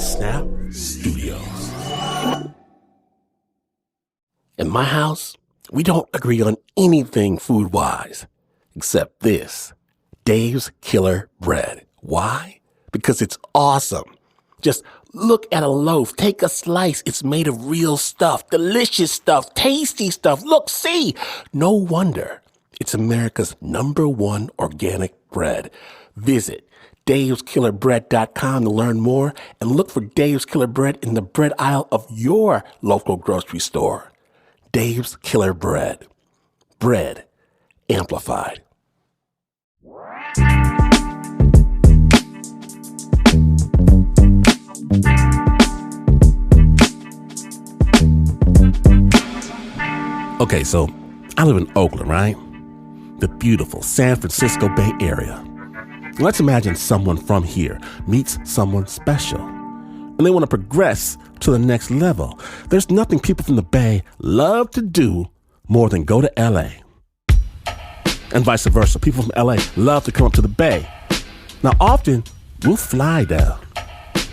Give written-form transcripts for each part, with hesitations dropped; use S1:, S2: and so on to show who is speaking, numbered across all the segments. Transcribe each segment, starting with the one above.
S1: Snap Studios. In my house, we don't agree on anything food-wise, except this, Dave's Killer Bread. Why? Because it's awesome. Just look at a loaf, take a slice. It's made of real stuff, delicious stuff, tasty stuff. Look, see? No wonder it's America's #1 organic bread. Visit daveskillerbread.com to learn more and look for Dave's Killer Bread in the bread aisle of your local grocery store. Dave's Killer Bread. Bread amplified. Okay, so I live in Oakland, right? The beautiful San Francisco Bay Area. Let's imagine someone from here meets someone special, and they want to progress to the next level. There's nothing people from the Bay love to do more than go to LA. And vice versa. People from LA love to come up to the Bay. Now, often we'll fly down,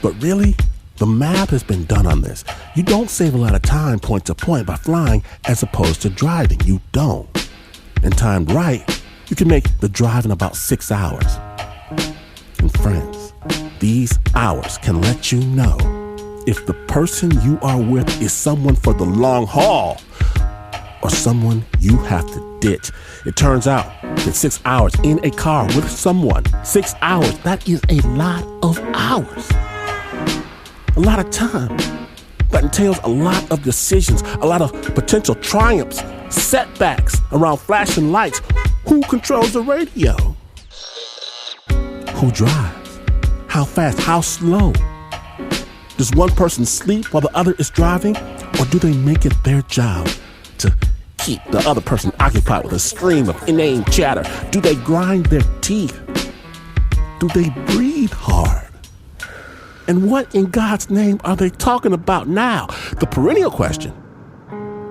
S1: but really, the math has been done on this. You don't save a lot of time point to point by flying as opposed to driving. You don't. And timed right, you can make the drive in about 6 hours. And friends, these hours can let you know if the person you are with is someone for the long haul or someone you have to ditch. It turns out that 6 hours in a car with someone, 6 hours, that is a lot of hours. A lot of time. That entails a lot of decisions, a lot of potential triumphs, setbacks around flashing lights. Who controls the radio? Who drives? How fast? How slow? Does one person sleep while the other is driving? Or do they make it their job to keep the other person occupied with a stream of inane chatter? Do they grind their teeth? Do they breathe hard? And what in God's name are they talking about now? The perennial question.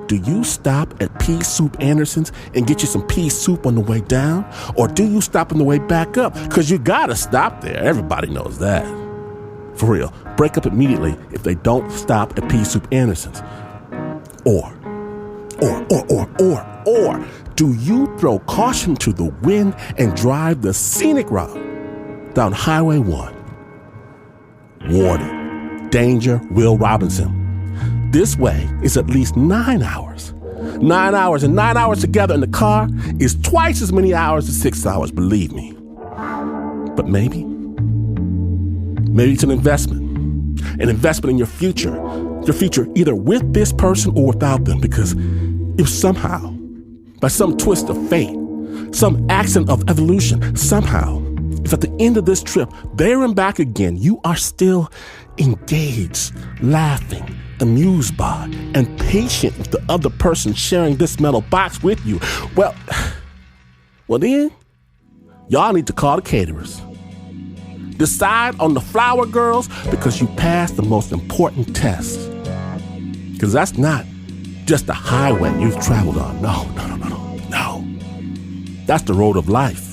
S1: Do you stop at Pea Soup Anderson's and get you some pea soup on the way down? Or do you stop on the way back up? Because you gotta stop there. Everybody knows that. For real, break up immediately if they don't stop at Pea Soup Anderson's. Or, do you throw caution to the wind and drive the scenic route down Highway 1? Warning, danger, Will Robinson. This way is at least 9 hours. 9 hours and 9 hours together in the car is twice as many hours as 6 hours, believe me. But maybe it's an investment in your future either with this person or without them, because if somehow, by some twist of fate, some accident of evolution, somehow, if at the end of this trip, there and back again, you are still engaged, laughing, amused by, and patient with the other person sharing this metal box with you, well then, y'all need to call the caterers. Decide on the flower girls because you passed the most important test. Because that's not just the highway you've traveled on. No. That's the road of life.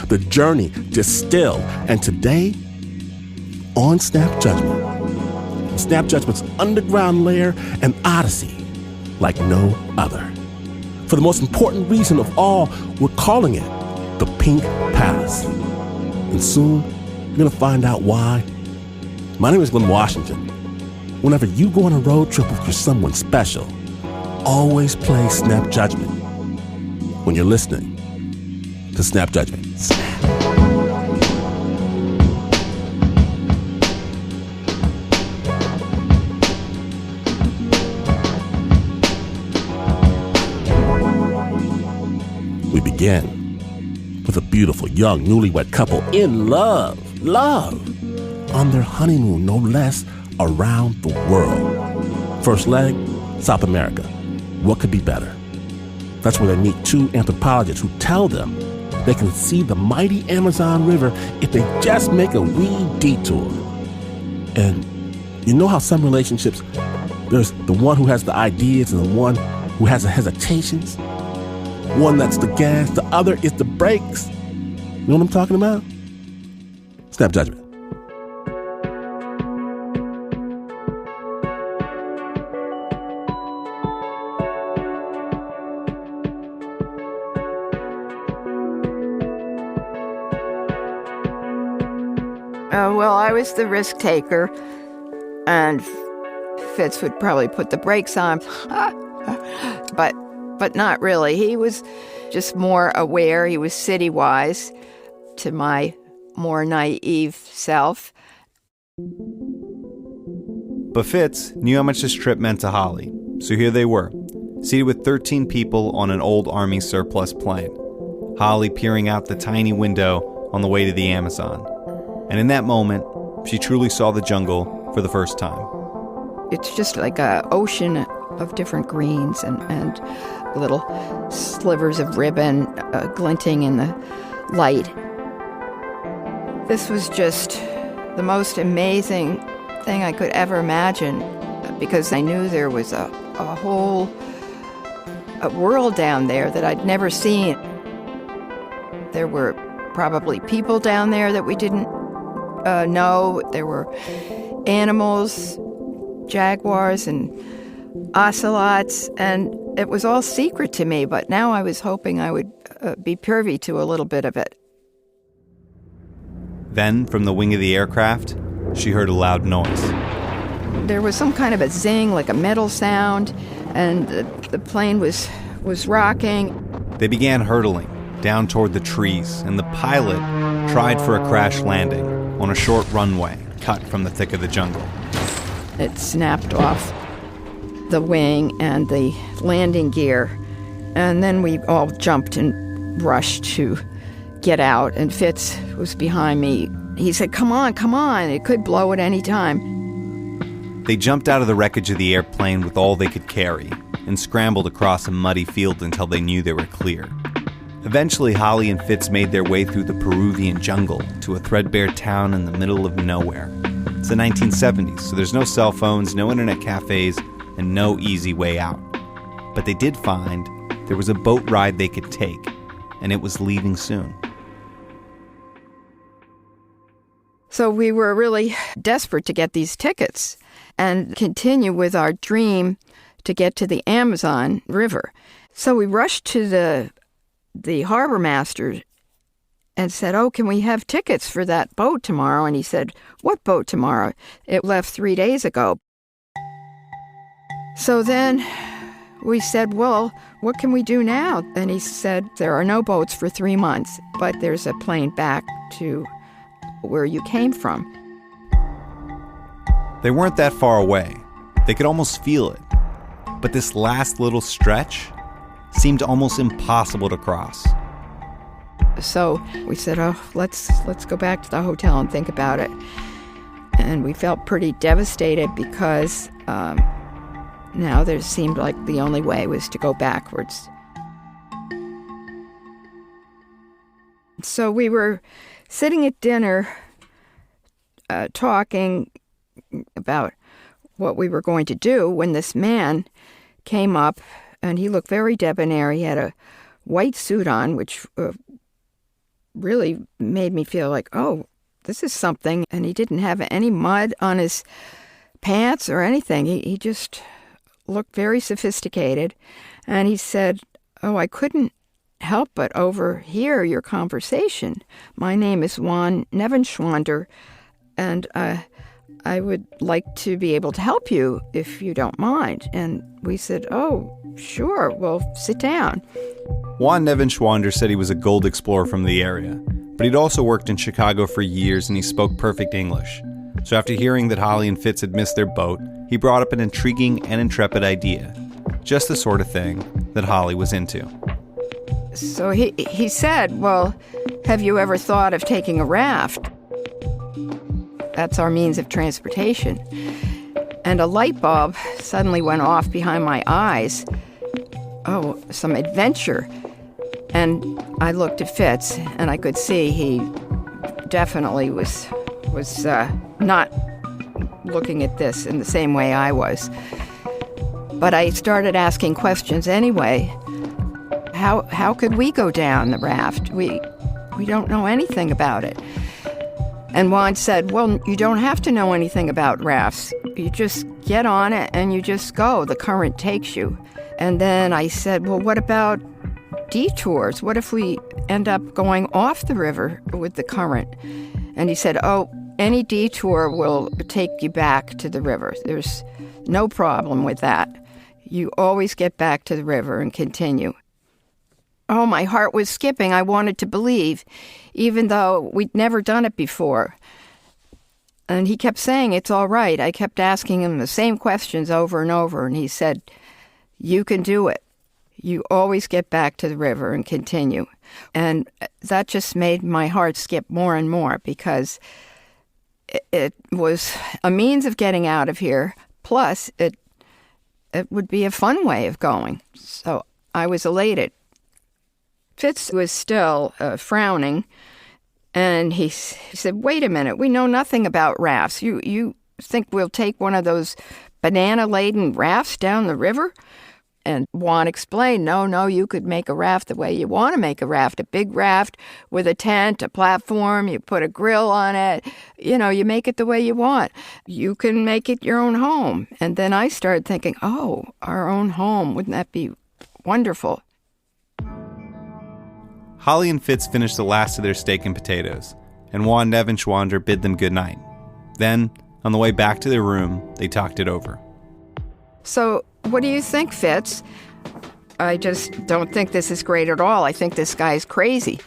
S1: The journey distilled. And today, on Snap Judgment, Snap Judgment's underground lair and odyssey like no other. For the most important reason of all, we're calling it the Pink Palace. And soon, you're going to find out why. My name is Glenn Washington. Whenever you go on a road trip with someone special, always play Snap Judgment when you're listening to Snap Judgment. Snap. We begin with a beautiful young newlywed couple in love, on their honeymoon, no less, around the world. First leg, South America. What could be better? That's where they meet two anthropologists who tell them they can see the mighty Amazon River if they just make a wee detour. And you know how some relationships, there's the one who has the ideas and the one who has the hesitations? One that's the gas, the other is the brakes. You know what I'm talking about? Snap Judgment.
S2: Well, I was the risk taker, and Fitz would probably put the brakes on, but not really. He was just more aware. He was city-wise to my more naive self.
S3: But Fitz knew how much this trip meant to Holly, so here they were, seated with 13 people on an old Army surplus plane. Holly peering out the tiny window on the way to the Amazon. And in that moment, she truly saw the jungle for the first time.
S2: It's just like an ocean of different greens and little slivers of ribbon glinting in the light. This was just the most amazing thing I could ever imagine, because I knew there was a whole world down there that I'd never seen. There were probably people down there that we didn't know. There were animals, jaguars and ocelots, and it was all secret to me, but now I was hoping I would be privy to a little bit of it.
S3: Then, from the wing of the aircraft, she heard a loud noise.
S2: There was some kind of a zing, like a metal sound, and the plane was rocking.
S3: They began hurtling down toward the trees, and the pilot tried for a crash landing on a short runway cut from the thick of the jungle.
S2: It snapped off the wing and the landing gear, and then we all jumped and rushed to get out, and Fitz was behind me. He said, come on, it could blow at any time.
S3: They jumped out of the wreckage of the airplane with all they could carry and scrambled across a muddy field until they knew they were clear. Eventually, Holly and Fitz made their way through the Peruvian jungle to a threadbare town in the middle of nowhere. It's the 1970s, so there's no cell phones, no internet cafes, and no easy way out. But they did find there was a boat ride they could take, and it was leaving soon.
S2: So we were really desperate to get these tickets and continue with our dream to get to the Amazon River. So we rushed to the harbor master and said, can we have tickets for that boat tomorrow? And he said, what boat tomorrow? It left 3 days ago. So then we said, well, what can we do now? And he said, there are no boats for 3 months, but there's a plane back to where you came from.
S3: They weren't that far away. They could almost feel it. But this last little stretch seemed almost impossible to cross.
S2: So we said, let's go back to the hotel and think about it. And we felt pretty devastated because now there seemed like the only way was to go backwards. So we were sitting at dinner talking about what we were going to do when this man came up, and he looked very debonair. He had a white suit on, which really made me feel like, this is something. And he didn't have any mud on his pants or anything. He just looked very sophisticated. And he said, I couldn't help but overhear your conversation. My name is Juan Nevenschwander, and I would like to be able to help you if you don't mind. And we said, sure, well, sit down.
S3: Juan Nevenschwander said he was a gold explorer from the area, but he'd also worked in Chicago for years and he spoke perfect English. So after hearing that Holly and Fitz had missed their boat, he brought up an intriguing and intrepid idea. Just the sort of thing that Holly was into.
S2: So he said, well, have you ever thought of taking a raft? That's our means of transportation. And a light bulb suddenly went off behind my eyes. Some adventure. And I looked at Fitz, and I could see he definitely was not looking at this in the same way I was. But I started asking questions anyway. How could we go down the raft? We don't know anything about it. And Juan said, well, you don't have to know anything about rafts. You just get on it and you just go. The current takes you. And then I said, well, what about detours? What if we end up going off the river with the current? And he said, Any detour will take you back to the river. There's no problem with that. You always get back to the river and continue. Oh, my heart was skipping. I wanted to believe, even though we'd never done it before. And he kept saying, it's all right. I kept asking him the same questions over and over, and he said, you can do it. You always get back to the river and continue. And that just made my heart skip more and more, because it was a means of getting out of here, plus it would be a fun way of going. So I was elated. Fitz was still frowning, and he said, wait a minute, we know nothing about rafts. You think we'll take one of those banana-laden rafts down the river? And Juan explained, no, you could make a raft the way you want to make a raft. A big raft with a tent, a platform, you put a grill on it. You make it the way you want. You can make it your own home. And then I started thinking, oh, our own home, wouldn't that be wonderful?
S3: Holly and Fitz finished the last of their steak and potatoes, and Juan Nevenschwander bid them good night. Then, on the way back to their room, they talked it over.
S2: So, what do you think, Fitz? I just don't think this is great at all. I think this guy's crazy.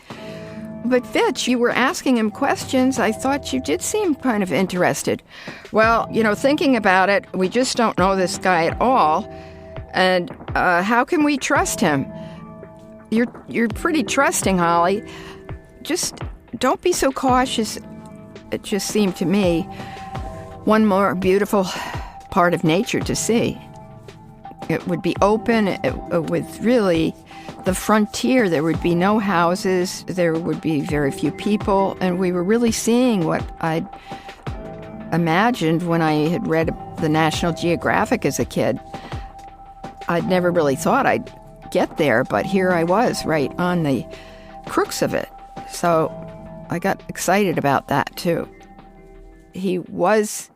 S2: But Fitz, you were asking him questions. I thought you did seem kind of interested. Well, thinking about it, we just don't know this guy at all. And how can we trust him? You're pretty trusting, Holly. Just don't be so cautious. It just seemed to me one more beautiful part of nature to see. It would be open with really the frontier. There would be no houses. There would be very few people. And we were really seeing what I'd imagined when I had read the National Geographic as a kid. I'd never really thought I'd get there, but here I was right on the crux of it. So I got excited about that too. He was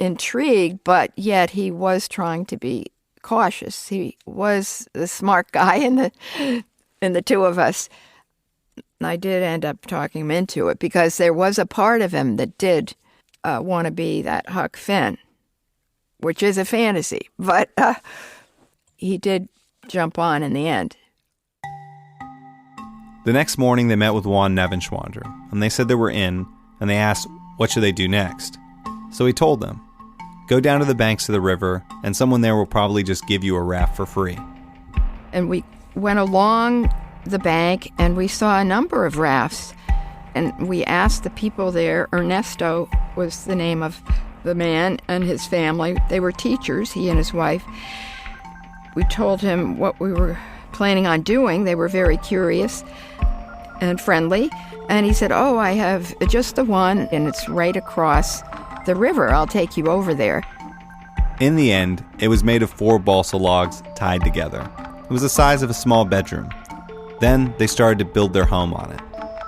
S2: intrigued, but yet he was trying to be cautious. He was the smart guy in the two of us. I did end up talking him into it, because there was a part of him that did want to be that Huck Finn, which is a fantasy, but he did jump on in the end.
S3: The next morning they met with Juan Nevenschwander, and they said they were in, and they asked what should they do next. So he told them, go down to the banks of the river, and someone there will probably just give you a raft for free.
S2: And we went along the bank, and we saw a number of rafts. And we asked the people there, Ernesto was the name of the man and his family. They were teachers, he and his wife. We told him what we were planning on doing. They were very curious and friendly. And he said, oh, I have just the one, and it's right across the river. I'll take you over there.
S3: In the end, it was made of 4 balsa logs tied together. It was the size of a small bedroom. Then they started to build their home on it.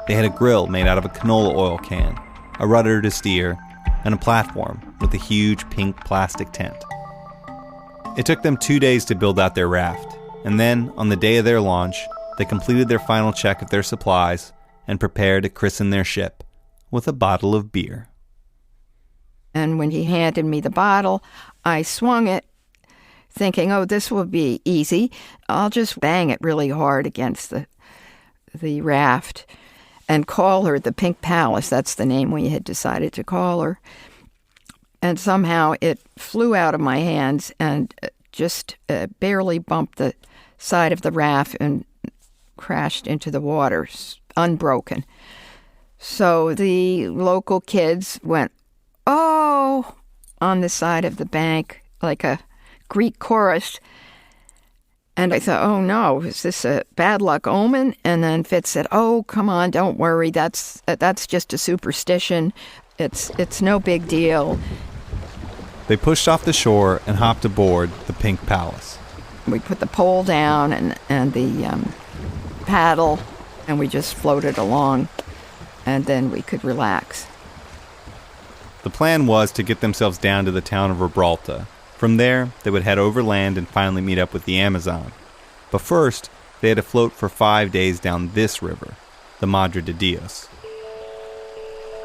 S3: They had a grill made out of a canola oil can, a rudder to steer, and a platform with a huge pink plastic tent. It took them 2 days to build out their raft, and then, on the day of their launch, they completed their final check of their supplies and prepared to christen their ship with a bottle of beer.
S2: And when he handed me the bottle, I swung it, thinking, oh, this will be easy. I'll just bang it really hard against the raft and call her the Pink Palace. That's the name we had decided to call her. And somehow it flew out of my hands and just barely bumped the side of the raft and crashed into the water, unbroken. So the local kids went, oh, on the side of the bank, like a Greek chorus. And I thought, oh no, is this a bad luck omen? And then Fitz said, oh, come on, don't worry, that's just a superstition. It's no big deal.
S3: They pushed off the shore and hopped aboard the Pink Palace.
S2: We put the pole down and the paddle, and we just floated along, and then we could relax.
S3: The plan was to get themselves down to the town of Gibraltar. From there, they would head overland and finally meet up with the Amazon. But first, they had to float for 5 days down this river, the Madre de Dios.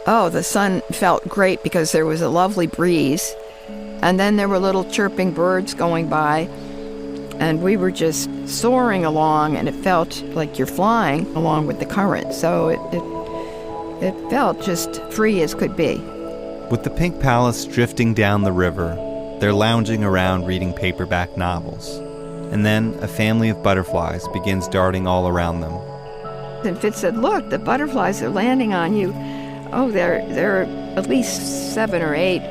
S2: Oh, the sun felt great because there was a lovely breeze. And then there were little chirping birds going by. And we were just soaring along, and it felt like you're flying along with the current. So it felt just free as could be.
S3: With the Pink Palace drifting down the river, they're lounging around reading paperback novels. And then a family of butterflies begins darting all around them.
S2: And Fitz said, "Look, the butterflies are landing on you." Oh, there are at least 7 or 8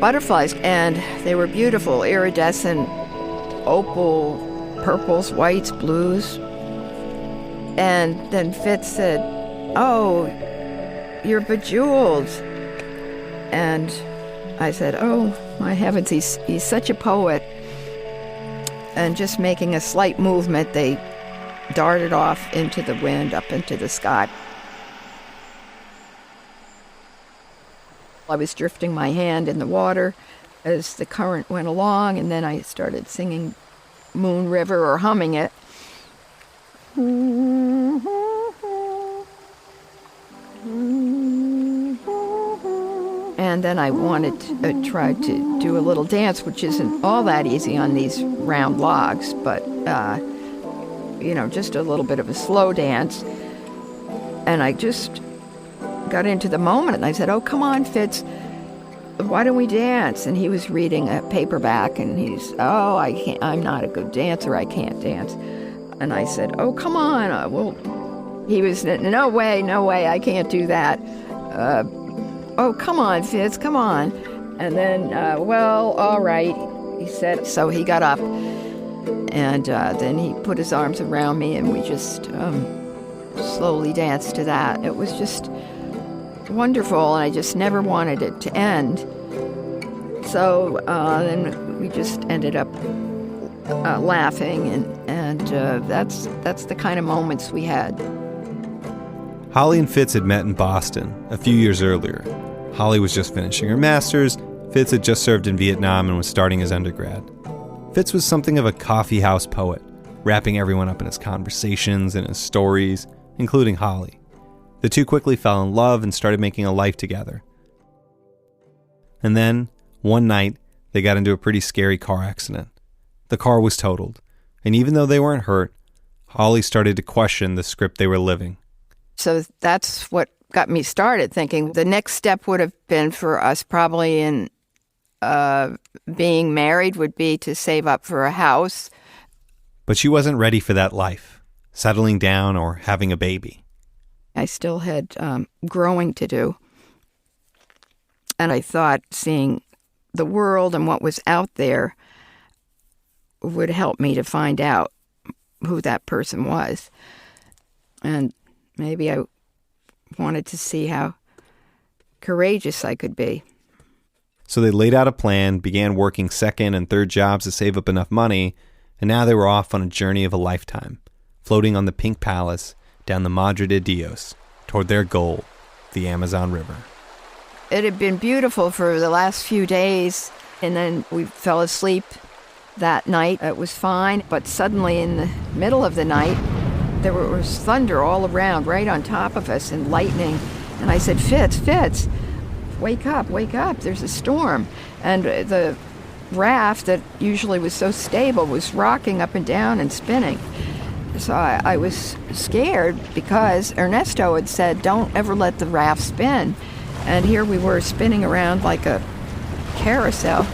S2: butterflies, and they were beautiful, iridescent, opal, purples, whites, blues. And then Fitz said, "Oh, you're bejeweled." And I said, "Oh, my heavens, he's such a poet." And just making a slight movement, they darted off into the wind, up into the sky. I was drifting my hand in the water as the current went along, and then I started singing Moon River, or humming it. And then I wanted to try to do a little dance, which isn't all that easy on these round logs, but, just a little bit of a slow dance. And I just got into the moment, and I said, "Oh, come on, Fitz, why don't we dance?" And he was reading a paperback, and he's, "Oh, I'm not a good dancer, I can't dance." And I said, "Oh, come on, he was, no way, I can't do that. Oh, come on, Fitz, come on." And then, all right, he said. So he got up, and then he put his arms around me, and we just slowly danced to that. It was just wonderful, and I just never wanted it to end. So then we just ended up laughing, and that's the kind of moments we had.
S3: Holly and Fitz had met in Boston a few years earlier. Holly was just finishing her master's. Fitz had just served in Vietnam and was starting his undergrad. Fitz was something of a coffee house poet, wrapping everyone up in his conversations and his stories, including Holly. The two quickly fell in love and started making a life together. And then, one night, they got into a pretty scary car accident. The car was totaled, and even though they weren't hurt, Holly started to question the script they were living.
S2: So that's what got me started thinking the next step would have been for us probably in being married would be to save up for a house.
S3: But she wasn't ready for that life, settling down or having a baby.
S2: I still had growing to do. And I thought seeing the world and what was out there would help me to find out who that person was. And maybe I wanted to see how courageous I could be.
S3: So they laid out a plan, began working second and third jobs to save up enough money, and now they were off on a journey of a lifetime, floating on the Pink Palace down the Madre de Dios toward their goal, the Amazon River.
S2: It had been beautiful for the last few days, and then we fell asleep that night. It was fine, but suddenly in the middle of the night, there was thunder all around, right on top of us, and lightning. And I said, Fitz, wake up, there's a storm. And the raft that usually was so stable was rocking up and down and spinning. So I was scared because Ernesto had said, don't ever let the raft spin. And here we were spinning around like a carousel.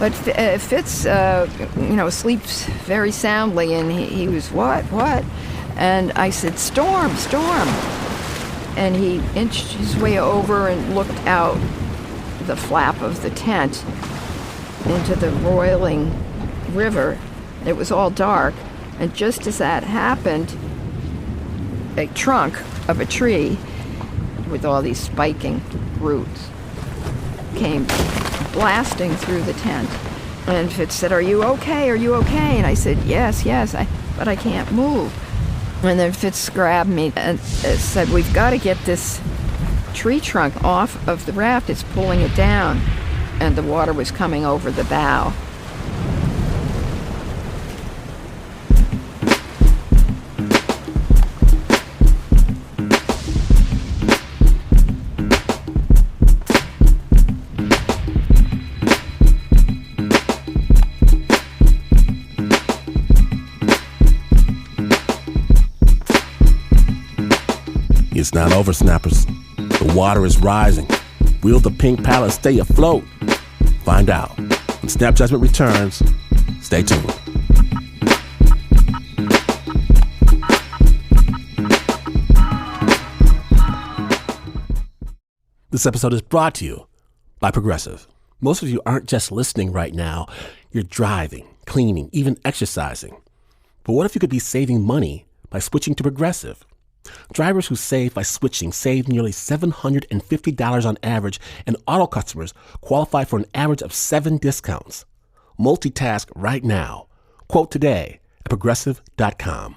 S2: But Fitz, sleeps very soundly, and he was, what? And I said, storm. And he inched his way over and looked out the flap of the tent into the roiling river. It was all dark. And just as that happened, a trunk of a tree with all these spiking roots came blasting through the tent. And Fitz said, are you okay? And I said, yes, but I can't move. And then Fitz grabbed me and said, we've got to get this tree trunk off of the raft. It's pulling it down. And the water was coming over the bow.
S1: It's not over, snappers. The water is rising. Will the Pink Palace stay afloat? Find out when Snap Judgment returns. Stay tuned. This episode is brought to you by Progressive. Most of you aren't just listening right now. You're driving, cleaning, even exercising. But what if you could be saving money by switching to Progressive? Drivers who save by switching save nearly $750 on average, and auto customers qualify for an average of 7 discounts. Multitask right now. Quote today at Progressive.com.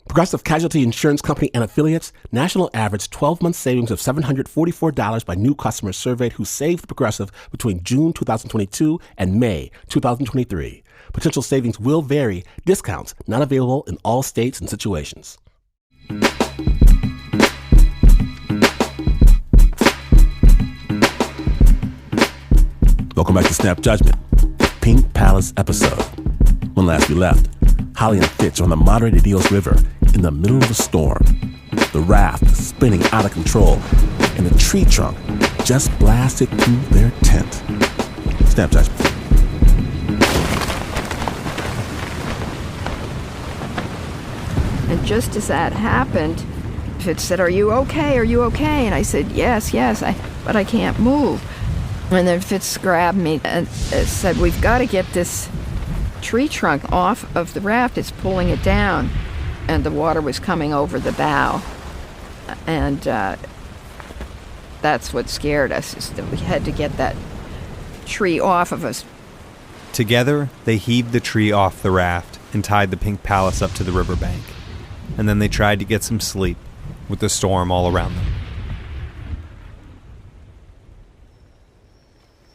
S1: Progressive Casualty Insurance Company and Affiliates, national average 12-month savings of $744 by new customers surveyed who saved Progressive between June 2022 and May 2023. Potential savings will vary. Discounts not available in all states and situations. Welcome back to Snap Judgment, Pink Palace episode. When last we left, Holly and Fitz are on the moderated Eels River in the middle of a storm. The raft is spinning out of control, and the tree trunk just blasted through their tent. Snap Judgment.
S2: And just as that happened, Fitz said, "Are you okay? Are you okay?" And I said, yes, but I can't move. And then Fitz grabbed me and said, "We've got to get this tree trunk off of the raft. It's pulling it down." And the water was coming over the bow. And that's what scared us, is that we had to get that tree off of us.
S3: Together, they heaved the tree off the raft and tied the Pink Palace up to the riverbank. And then they tried to get some sleep with the storm all around them.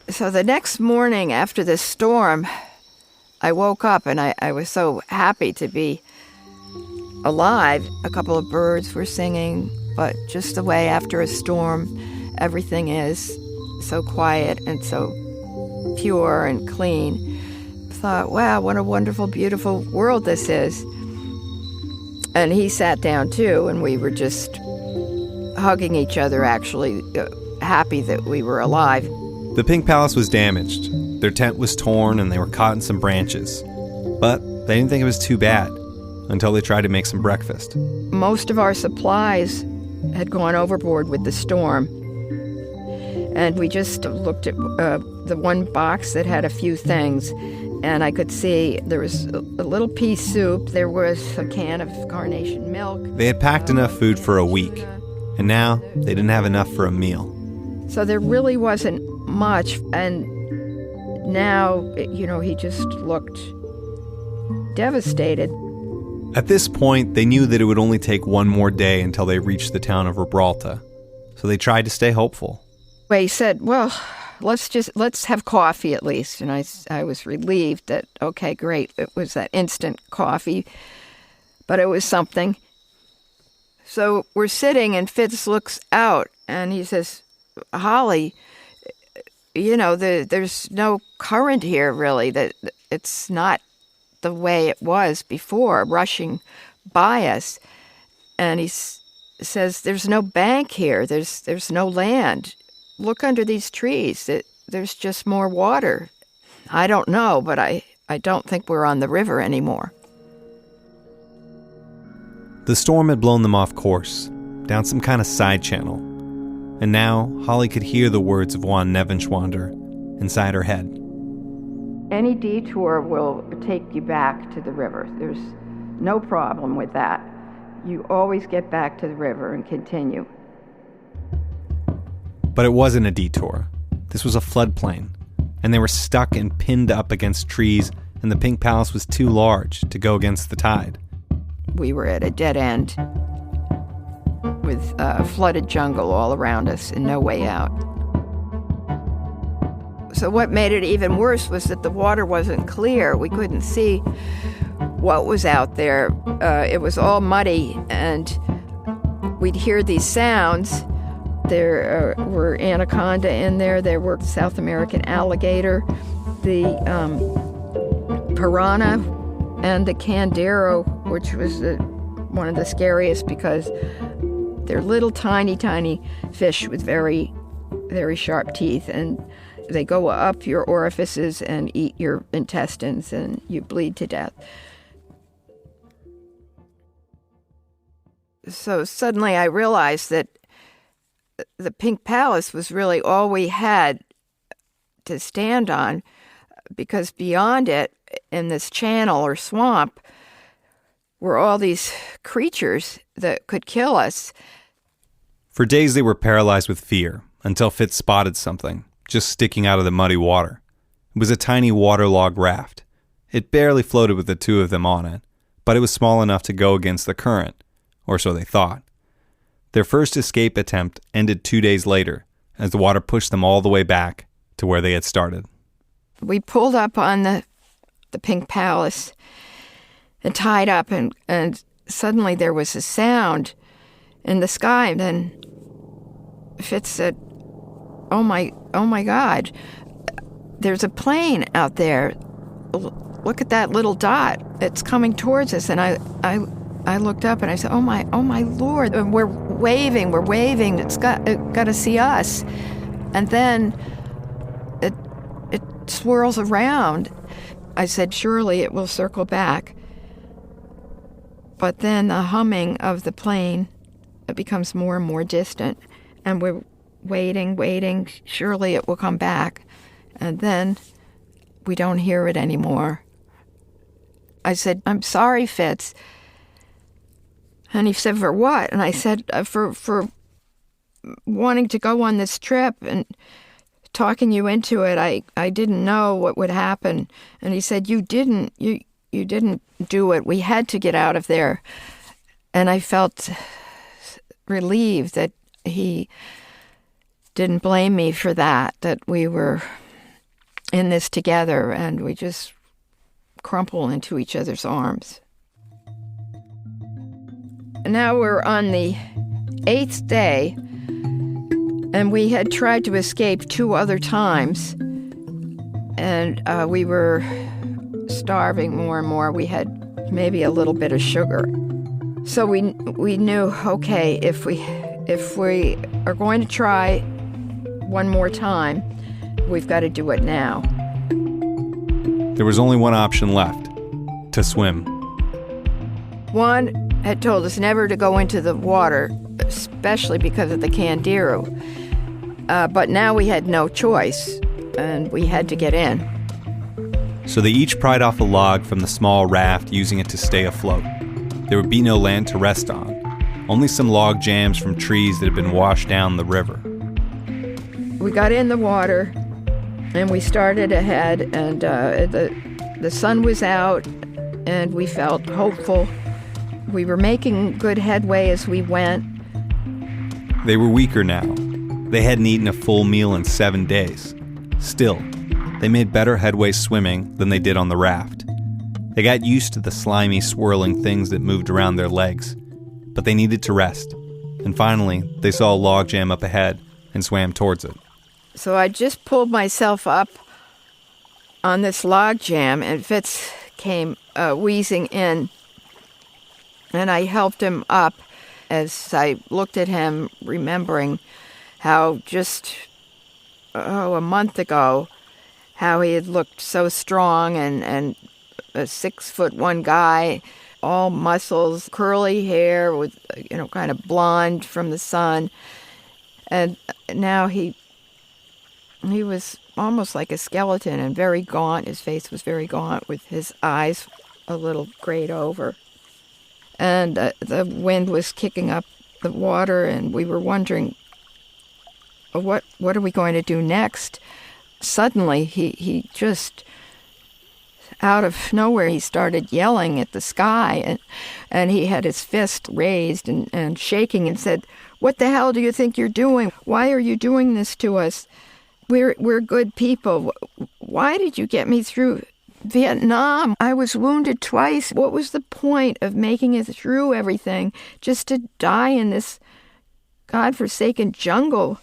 S2: So the next morning after this storm, I woke up and I was so happy to be alive. A couple of birds were singing, but just the way after a storm everything is, so quiet and so pure and clean. I thought, wow, what a wonderful, beautiful world this is. And he sat down too, and we were just hugging each other, actually, happy that we were alive.
S3: The Pink Palace was damaged. Their tent was torn and they were caught in some branches. But they didn't think it was too bad until they tried to make some breakfast.
S2: Most of our supplies had gone overboard with the storm. And we just looked at the one box that had a few things. And I could see there was a little pea soup. There was a can of carnation milk.
S3: They had packed enough food for a week. And now they didn't have enough for a meal.
S2: So there really wasn't much, and now, he just looked devastated.
S3: At this point, they knew that it would only take one more day until they reached the town of Gibraltar, so they tried to stay hopeful.
S2: Well, he said, well, let's have coffee at least, and I was relieved that, okay, great, it was that instant coffee, but it was something. So we're sitting, and Fitz looks out, and he says, "Holly, there's no current here, really. That it's not the way it was before, rushing by us." And he says, "There's no bank here. There's no land. Look under these trees. There's just more water. I don't know, but I don't think we're on the river anymore."
S3: The storm had blown them off course, down some kind of side channel. And now, Holly could hear the words of Juan Nevenschwander inside her head.
S2: "Any detour will take you back to the river. There's no problem with that. You always get back to the river and continue."
S3: But it wasn't a detour. This was a floodplain, and they were stuck and pinned up against trees, and the Pink Palace was too large to go against the tide.
S2: We were at a dead end with flooded jungle all around us and no way out. So what made it even worse was that the water wasn't clear. We couldn't see what was out there. It was all muddy, and we'd hear these sounds. There were anaconda in there. There were South American alligator, the piranha, and the candero, which was one of the scariest because They're little tiny, tiny fish with very, very sharp teeth, and they go up your orifices and eat your intestines, and you bleed to death. So suddenly I realized that the Pink Palace was really all we had to stand on, because beyond it, in this channel or swamp, were all these creatures that could kill us.
S3: For days they were paralyzed with fear, until Fitz spotted something, just sticking out of the muddy water. It was a tiny waterlogged raft. It barely floated with the two of them on it, but it was small enough to go against the current, or so they thought. Their first escape attempt ended 2 days later, as the water pushed them all the way back to where they had started.
S2: We pulled up on the Pink Palace and tied up, and suddenly there was a sound in the sky. And then Fitz said, oh my God, there's a plane out there. Look at that little dot. It's coming towards us. And I looked up and I said, oh my Lord. And we're waving. It's got to see us. And then it swirls around. I said, surely it will circle back. But then the humming of the plane, it becomes more and more distant. And we're waiting, surely it will come back. And then we don't hear it anymore. I said, I'm sorry, Fitz. And he said, for what? And I said, for wanting to go on this trip and talking you into it. I didn't know what would happen. And he said, you didn't do it. We had to get out of there. And I felt relieved that he didn't blame me for that we were in this together, and we just crumple into each other's arms. Now we're on the 8th day, and we had tried to escape 2 other times, and we were starving more and more. We had maybe a little bit of sugar. So we knew, okay, if we are going to try one more time, we've got to do it now.
S3: There was only one option left: to swim.
S2: One had told us never to go into the water, especially because of the Candiru. But now we had no choice, and we had to get in.
S3: So they each pried off a log from the small raft, using it to stay afloat. There would be no land to rest on, only some log jams from trees that had been washed down the river.
S2: We got in the water, and we started ahead, and the sun was out, and we felt hopeful. We were making good headway as we went.
S3: They were weaker now. They hadn't eaten a full meal in 7 days. Still, they made better headway swimming than they did on the raft. They got used to the slimy, swirling things that moved around their legs, but they needed to rest. And finally, they saw a log jam up ahead and swam towards it.
S2: So I just pulled myself up on this log jam, and Fitz came wheezing in, and I helped him up as I looked at him, remembering how just a month ago, how he had looked so strong and a 6'1" guy, all muscles, curly hair with, kind of blonde from the sun. And now he was almost like a skeleton and very gaunt. His face was very gaunt, with his eyes a little grayed over. And the wind was kicking up the water, and we were wondering, what are we going to do next? Suddenly, he just, out of nowhere, he started yelling at the sky, and he had his fist raised and shaking, and said, "What the hell do you think you're doing? Why are you doing this to us? We're good people. Why did you get me through Vietnam? I was wounded twice. What was the point of making it through everything just to die in this godforsaken jungle?"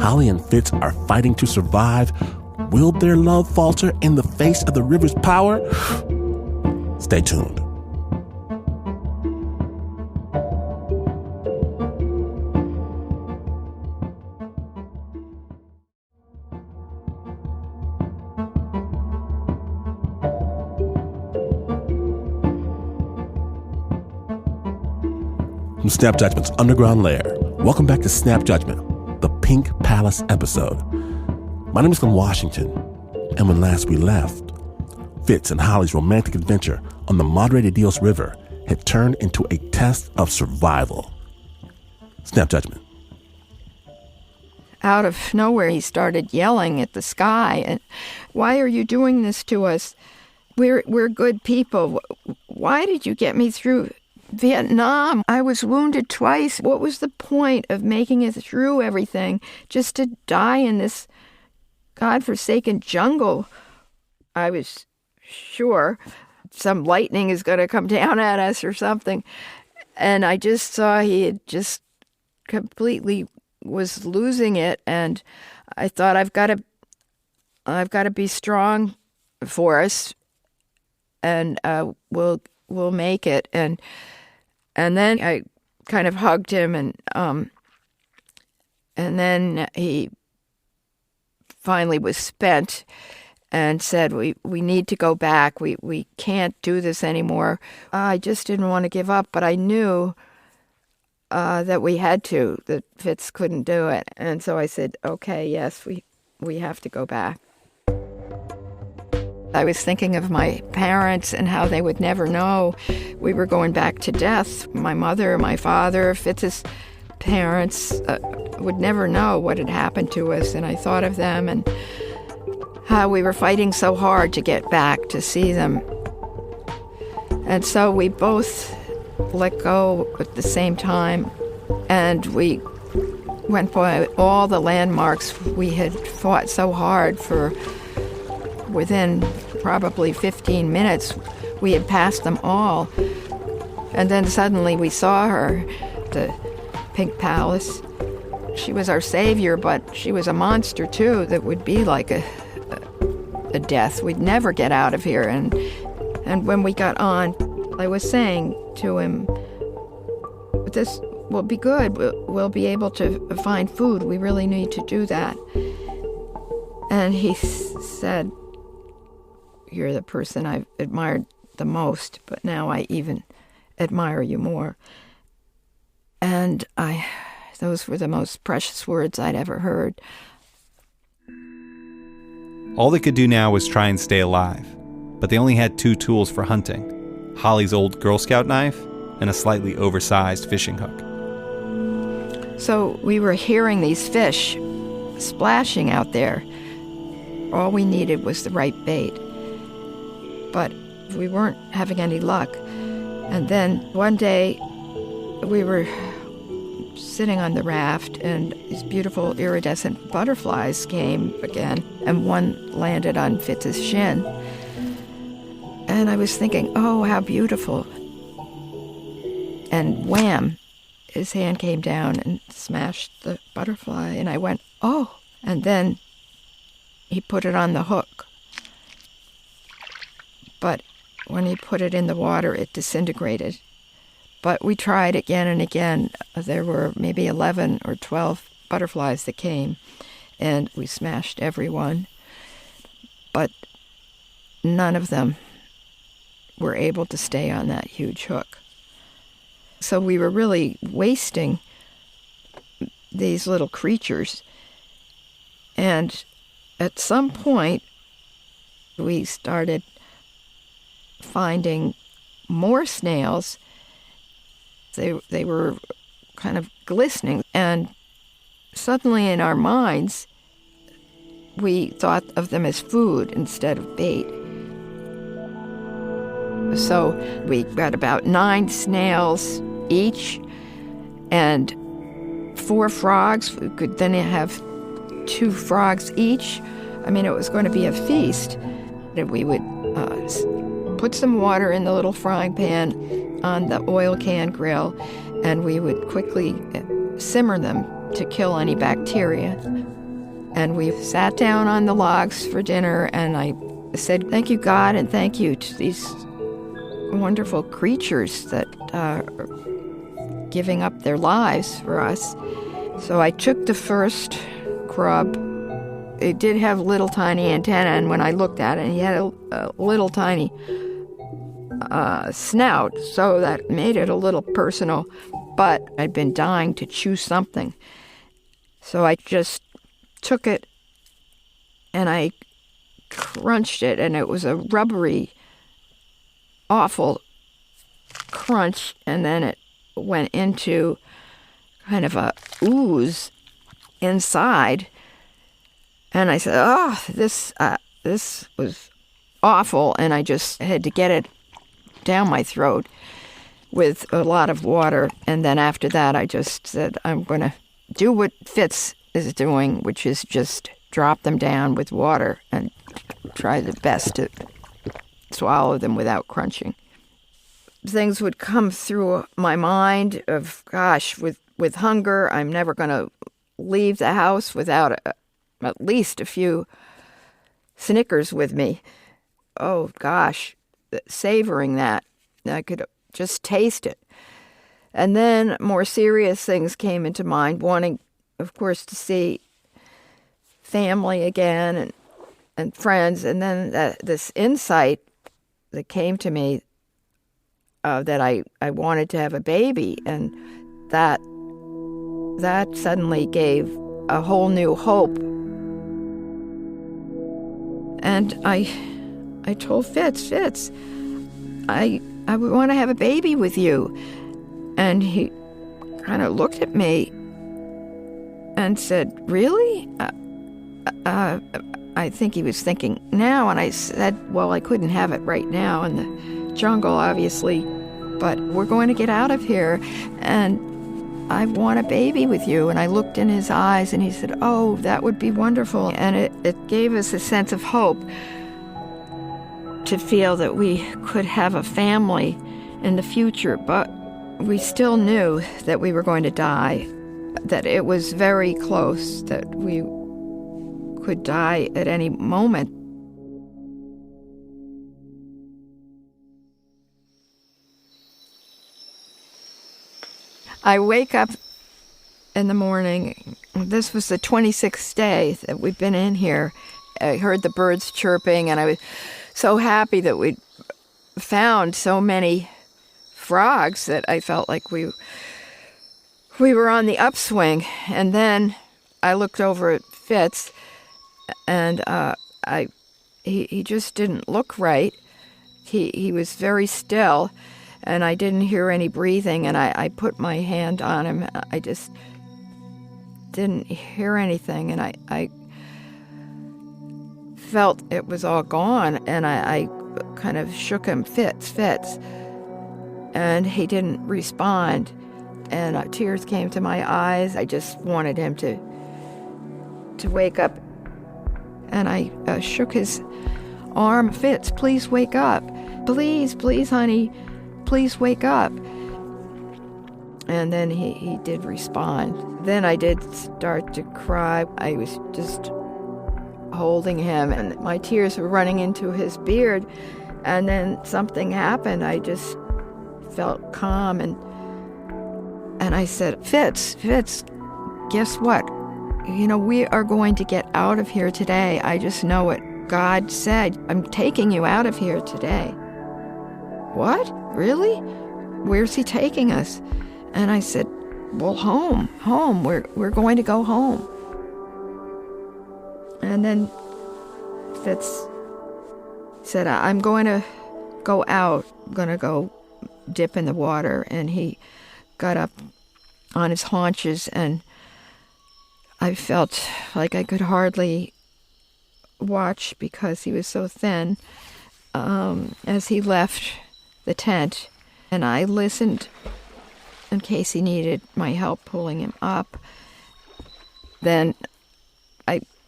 S1: Holly and Fitz are fighting to survive, will their love falter in the face of the river's power? Stay tuned. From Snap Judgment's underground lair, welcome back to Snap Judgment, the Pink Palace episode. My name is Glenn Washington, and when last we left, Fitz and Holly's romantic adventure on the Madre de Dios River had turned into a test of survival. Snap Judgment.
S2: Out of nowhere, he started yelling at the sky, and why are you doing this to us? We're good people. Why did you get me through Vietnam? I was wounded twice. What was the point of making it through everything just to die in this godforsaken jungle? I was sure some lightning is going to come down at us or something. And I just saw he had just completely was losing it. And I thought, I've got to be strong for us, and we'll make it. And then I kind of hugged him, and then he finally was spent and said, we need to go back. We can't do this anymore. I just didn't want to give up, but I knew that we had to, that Fitz couldn't do it. And so I said, okay, yes, we have to go back. I was thinking of my parents and how they would never know we were going back to death. My mother, my father, Fitz's parents would never know what had happened to us. And I thought of them and how we were fighting so hard to get back to see them. And so we both let go at the same time, and we went by all the landmarks we had fought so hard for. Within probably 15 minutes, we had passed them all. And then suddenly we saw her, the Pink Palace. She was our savior, but she was a monster too that would be like a death. We'd never get out of here. And when we got on, I was saying to him, this will be good. We'll be able to find food. We really need to do that. And he said, you're the person I've admired the most, but now I even admire you more. And those were the most precious words I'd ever heard.
S3: All they could do now was try and stay alive, but they only had 2 tools for hunting: Holly's old Girl Scout knife and a slightly oversized fishing hook.
S2: So we were hearing these fish splashing out there. All we needed was the right bait. But we weren't having any luck. And then one day we were sitting on the raft, and these beautiful iridescent butterflies came again, and one landed on Fitz's shin. And I was thinking, oh, how beautiful. And wham, his hand came down and smashed the butterfly, and I went, oh. And then he put it on the hook. But when he put it in the water, it disintegrated. But we tried again and again. There were maybe 11 or 12 butterflies that came, and we smashed every one. But none of them were able to stay on that huge hook. So we were really wasting these little creatures. And at some point, we started finding more snails. They were kind of glistening, and suddenly in our minds, we thought of them as food instead of bait. So we got about 9 snails each and 4 frogs. We could then have 2 frogs each. I mean, it was going to be a feast. And we would put some water in the little frying pan on the oil can grill, and we would quickly simmer them to kill any bacteria. And we sat down on the logs for dinner, and I said, thank you, God, and thank you to these wonderful creatures that are giving up their lives for us. So I took the first grub. It did have little tiny antenna, and when I looked at it, he had a little tiny snout, so that made it a little personal, but I'd been dying to chew something. So I just took it and I crunched it, and it was a rubbery, awful crunch, and then it went into kind of a ooze inside. And I said, oh, this was awful, and I just had to get it down my throat with a lot of water. And then after that, I just said, I'm going to do what Fitz is doing, which is just drop them down with water and try the best to swallow them without crunching. Things would come through my mind of, gosh, with hunger, I'm never going to leave the house without at least a few Snickers with me. Oh, gosh, savoring that. I could just taste it. And then more serious things came into mind, wanting, of course, to see family again and friends. And then this insight that came to me that I wanted to have a baby, and that suddenly gave a whole new hope. And I told Fitz, I want to have a baby with you. And he kind of looked at me and said, really? I think he was thinking now. And I said, well, I couldn't have it right now in the jungle, obviously, but we're going to get out of here, and I want a baby with you. And I looked in his eyes, and he said, oh, that would be wonderful. And it gave us a sense of hope to feel that we could have a family in the future. But we still knew that we were going to die, that it was very close, that we could die at any moment. I wake up in the morning. This was the 26th day that we've been in here. I heard the birds chirping, and I was so happy that we'd found so many frogs that I felt like we were on the upswing. And then I looked over at Fitz, and he just didn't look right. He was very still, and I didn't hear any breathing, and I put my hand on him. I just didn't hear anything, and I felt it was all gone, and I kind of shook him, Fitz, and he didn't respond, and tears came to my eyes. I just wanted him to wake up, and I shook his arm. Fitz, please wake up. Please, honey, please wake up. And then he did respond. Then I did start to cry. I was just holding him, and my tears were running into his beard. And then something happened. I just felt calm, and I said, Fitz, guess what? You know, we are going to get out of here today. I just know what God said. I'm taking you out of here today. What? Really? Where's he taking us? And I said, well, home. We're going to go home. And then Fitz said, I'm going to go out. I'm going to go dip in the water. And he got up on his haunches, and I felt like I could hardly watch because he was so thin as he left the tent. And I listened in case he needed my help pulling him up. Then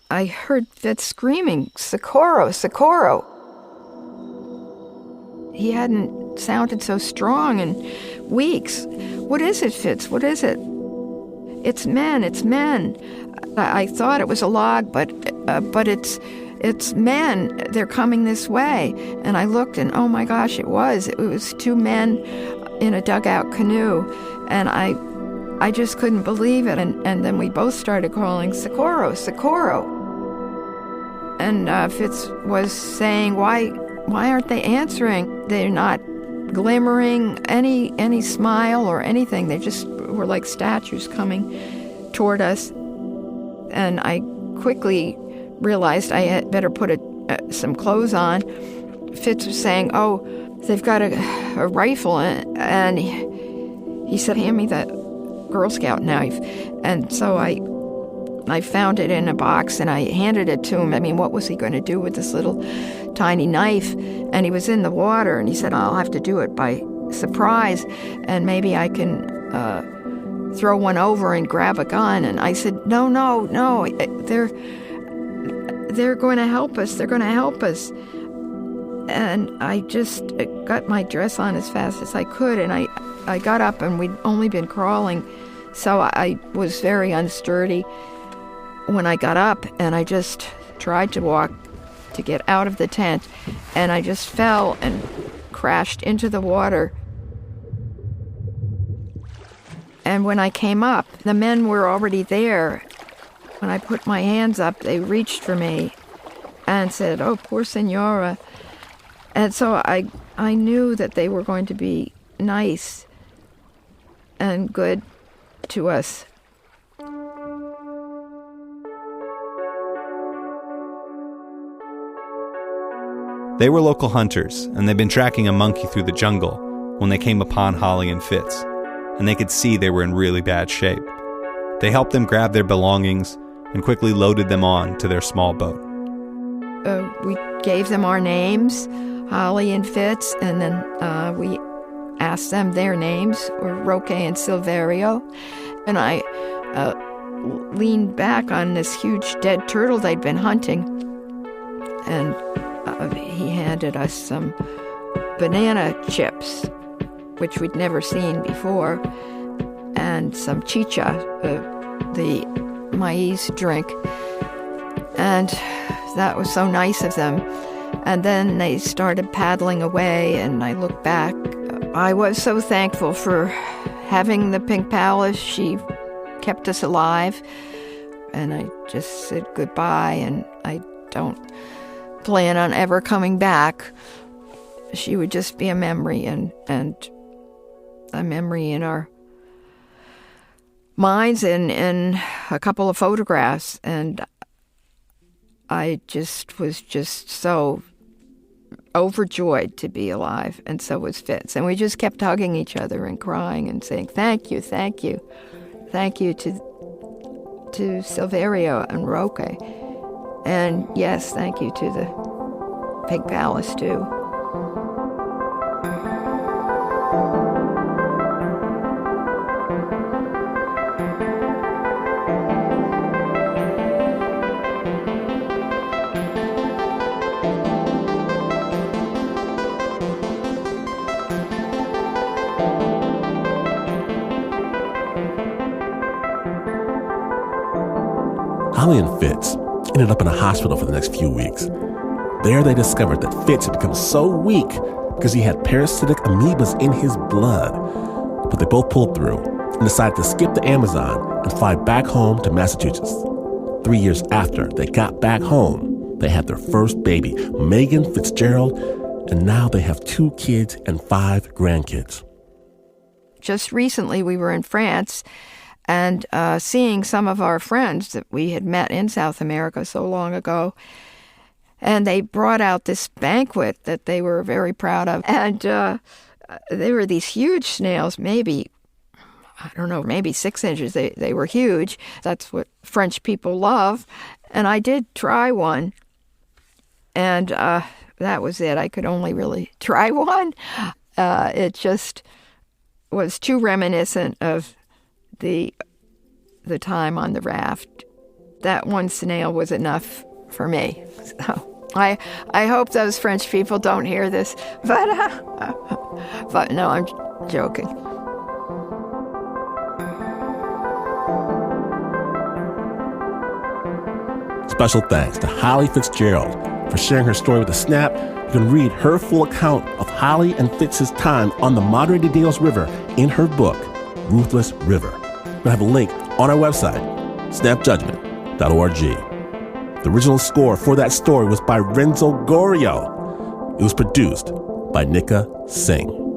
S2: I heard Fitz screaming, Socorro, Socorro. He hadn't sounded so strong in weeks. What is it, Fitz? What is it? it's men. I thought it was a log, but it's men. They're coming this way. And I looked, and oh my gosh, it was 2 men in a dugout canoe. And I just couldn't believe it. And then we both started calling, Socorro, Socorro. And Fitz was saying, why aren't they answering? They're not glimmering any smile or anything. They just were like statues coming toward us. And I quickly realized I had better put some clothes on. Fitz was saying, oh, they've got a rifle. And he said, hand me that Girl Scout knife. And so I found it in a box and I handed it to him. I mean, what was he going to do with this little tiny knife? And he was in the water and he said, I'll have to do it by surprise and maybe I can throw one over and grab a gun. And I said, no, they're going to help us. They're going to help us. And I just got my dress on as fast as I could, and I got up, and we'd only been crawling, so I was very unsturdy when I got up, and I just tried to walk to get out of the tent, and I just fell and crashed into the water. And when I came up, the men were already there. When I put my hands up, they reached for me and said, oh, poor Senora. And so I knew that they were going to be nice and good to us.
S3: They were local hunters, and they'd been tracking a monkey through the jungle when they came upon Holly and Fitz, and they could see they were in really bad shape. They helped them grab their belongings and quickly loaded them on to their small boat.
S2: We gave them our names, Holly and Fitz, and then we asked them their names, were Roque and Silverio. And I leaned back on this huge dead turtle they'd been hunting, and he handed us some banana chips, which we'd never seen before, and some chicha, the maize drink. And that was so nice of them. And then they started paddling away, and I looked back. I was so thankful for having the Pink Palace. She kept us alive. And I just said goodbye, and I don't plan on ever coming back. She would just be a memory, and a memory in our minds and in a couple of photographs. And I just was just so overjoyed to be alive, and so was Fitz. And we just kept hugging each other and crying and saying, thank you, thank you. Thank you to Silverio and Roque. And yes, thank you to the Pink Palace, too.
S1: Holly and Fitz ended up in a hospital for the next few weeks. There they discovered that Fitz had become so weak because he had parasitic amoebas in his blood. But they both pulled through and decided to skip the Amazon and fly back home to Massachusetts. 3 years after they got back home, they had their first baby, Megan Fitzgerald, and now they have 2 kids and 5 grandkids.
S2: Just recently we were in France and seeing some of our friends that we had met in South America so long ago. And they brought out this banquet that they were very proud of. And they were these huge snails, maybe 6 inches. They were huge. That's what French people love. And I did try one. And that was it. I could only really try one. It just was too reminiscent of the time on the raft. That one snail was enough for me. So I hope those French people don't hear this, but no, I'm joking.
S1: Special thanks to Holly Fitzgerald for sharing her story with the Snap. You can read her full account of Holly and Fitz's time on the Madre de Dios River in her book, Ruthless River. We'll have a link on our website, snapjudgment.org. The original score for that story was by Renzo Gorrio. It was produced by Nikka Singh.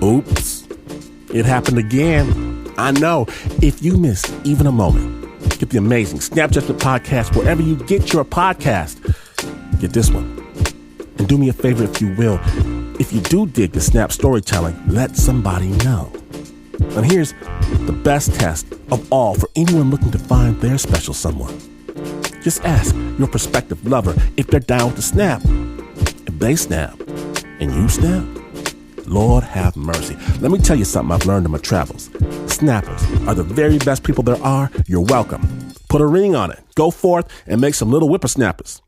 S1: Oops, it happened again. I know. If you missed even a moment, get the amazing Snap Judgment podcast wherever you get your podcast. Get this one. And do me a favor if you will. If you do dig the Snap storytelling, let somebody know. And here's the best test of all for anyone looking to find their special someone. Just ask your prospective lover if they're down to snap. If they snap and you snap, Lord have mercy. Let me tell you something I've learned in my travels. Snappers are the very best people there are. You're welcome. Put a ring on it. Go forth and make some little whippersnappers.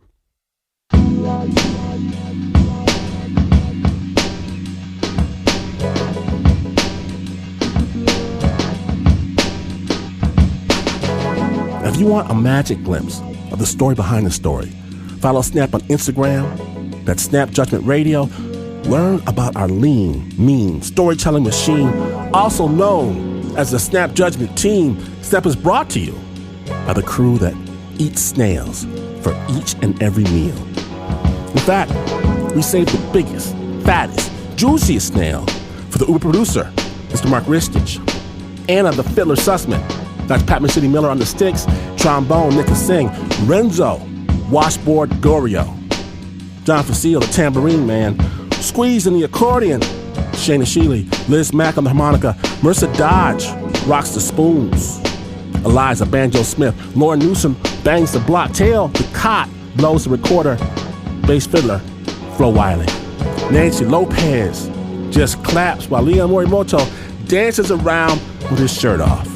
S1: If you want a magic glimpse of the story behind the story, follow Snap on Instagram. That's Snap Judgment Radio. Learn about our lean, mean storytelling machine, also known as the Snap Judgment Team. Snap is brought to you by the crew that eats snails for each and every meal. In fact, we saved the biggest, fattest, juiciest snail for the Uber producer, Mr. Mark Ristich, Anna the Fiddler Sussman, Dr. Patman City Miller on the sticks, trombone Nikka Singh, Renzo Washboard Gorrio, John Facile the tambourine man, Squeeze in the accordion, Shayna Sheely, Liz Mack on the harmonica, Marissa Dodge rocks the spoons, Eliza Banjo Smith, Lauren Newsom bangs the block, Teo Ducot blows the recorder, bass fiddler Flo Wiley, Nancy Lopez just claps while Leon Morimoto dances around with his shirt off.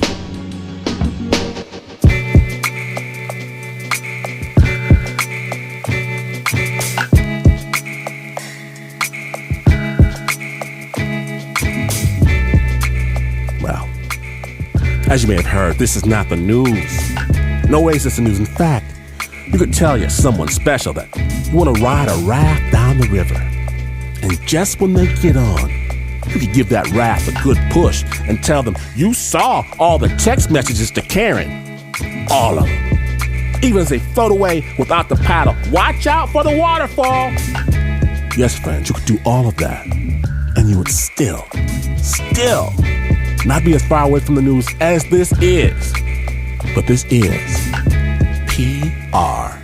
S1: As you may have heard, this is not the news. No way is this the news. In fact, you could tell you're someone special that you want to ride a raft down the river. And just when they get on, you could give that raft a good push and tell them you saw all the text messages to Karen. All of them. Even as they float away without the paddle. Watch out for the waterfall. Yes, friends, you could do all of that. And you would still not be as far away from the news as this is. But this is PR.